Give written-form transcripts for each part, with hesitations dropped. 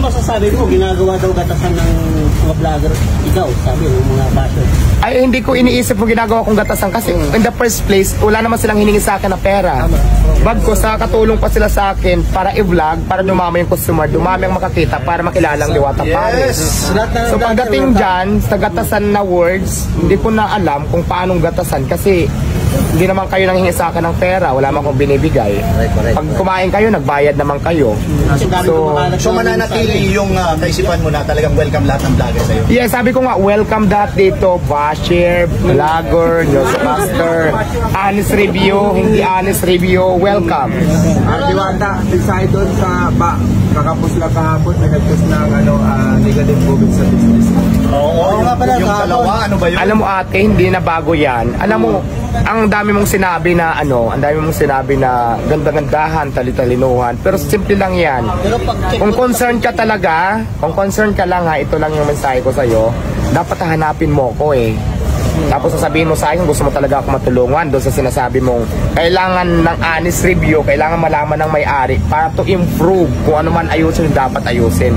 masasabi mo? Ginagawa daw gatasan ng mga vlogger. Ikaw, sabi ng mga basher. Ay, hindi ko iniisip kung ginagawa kong gatasan kasi in the first place, wala naman silang hiningi sa akin na pera. Bagkos, nakakatulong pa sila sa akin para i-vlog, para dumami yung customer, dumami ang makakita para makilalang Diwata Paris. So pagdating dyan, sa gatasan na words, hindi ko na alam kung paanong gatasan kasi hindi naman kayo nanghingi sa akin ng pera, wala man akong binibigay. Pag kumain kayo, nagbayad naman kayo. So mananatili yung kaisipan mo na talagang welcome lahat ng vlogger sa'yo? Yeah, sabi ko nga, welcome lahat dito, basher, vlogger, newscaster, honest review, hindi honest review, welcome. Diwata, decide doon sa kakapos lang kahapon, may nag-post ng negative comment sa business. Oo, nga pala. Yung dalawa, ano ba yun? Alam mo ate, hindi na bago yan. Alam mo, ang dami mong sinabi na ang dami mong sinabi na ganda-gandahan, talitalinuhan, pero simple lang yan. Kung concern ka talaga, kung concern ka lang ito lang yung mensahe ko sa'yo, dapat hanapin mo ko Tapos sasabihin mo sa akin, gusto mo talaga ako matulungan doon sa sinasabi mong kailangan ng honest review, kailangan malaman ng may-ari para to improve kung ano man ayusin, dapat ayusin.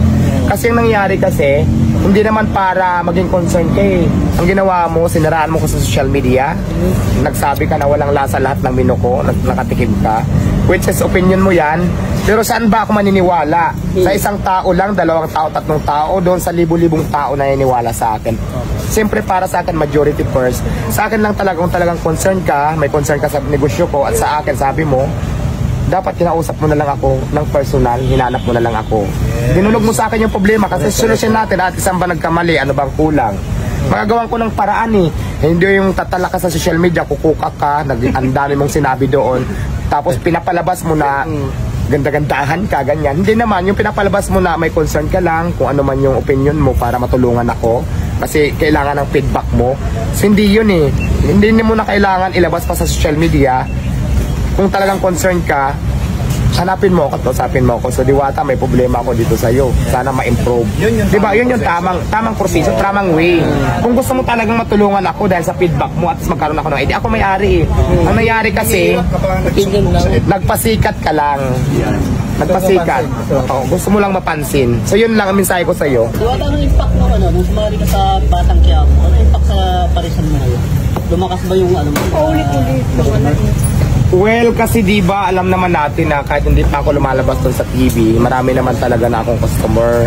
Kasi yung nangyari kasi, hindi naman para maging concern ka Ang ginawa mo, sinaraan mo ko sa social media, nagsabi ka na walang lasa lahat ng menu ko, nakatikim ka, which is opinion mo yan. Pero saan ba ako maniniwala? Sa isang tao lang, 2 tao, 3 tao, doon sa libu-libong tao na naniniwala sa akin. Siyempre para sa akin, majority first. Sa akin lang talaga, kung talagang concern ka, may concern ka sa negosyo ko at sa akin, sabi mo, dapat kinausap mo na lang ako ng personal, hinanap mo na lang ako. Dinulog mo sa akin yung problema kasi solusyon natin at isang ba nagkamali, ano bang kulang? Magagawan ko ng paraan Hindi yung tatala ka sa social media, kukuka ka, ang dami mong sinabi doon, tapos pinapalabas mo na ganda-gandahan ka, ganyan. Hindi naman, yung pinapalabas mo na may concern ka lang, kung ano man yung opinion mo para matulungan ako, kasi kailangan ng feedback mo. So, hindi yun Hindi mo na kailangan ilabas pa sa social media. Kung talagang concern ka, hanapin mo ako, usapin mo ako. So Diwata, may problema ako dito sa'yo. Sana ma-improve. Diba? Yun yung tamang proseso, tamang way. Kung gusto mo talagang matulungan ako dahil sa feedback mo at magkaroon ako ng idea, ako may-ari Ang nangyari kasi, nagpasikat ka lang. Nagpasikat. Gusto mo lang mapansin. So yun lang ang mensahe ko sa'yo. Diwata, anong impact mo nung sumali ka sa Batang Quiapo? Anong impact sa parisan mo ngayon? Lumakas ba yung Ulit-ulit. Well, kasi diba, alam naman natin na kahit hindi pa ako lumalabas doon sa TV, marami naman talaga na akong customer.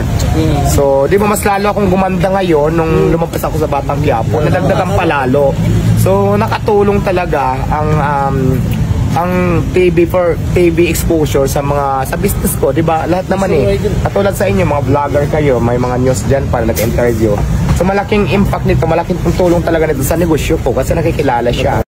So, diba, mas lalo akong gumanda ngayon nung lumabas ako sa Batang Quiapo, nadagdagan pa lalo. So, nakatulong talaga ang TV exposure sa business ko, diba? Lahat naman katulad sa inyo, mga vlogger kayo, may mga news dyan para nag-interview. So, malaking impact nito, malaking tulong talaga nito sa negosyo ko kasi nakikilala siya.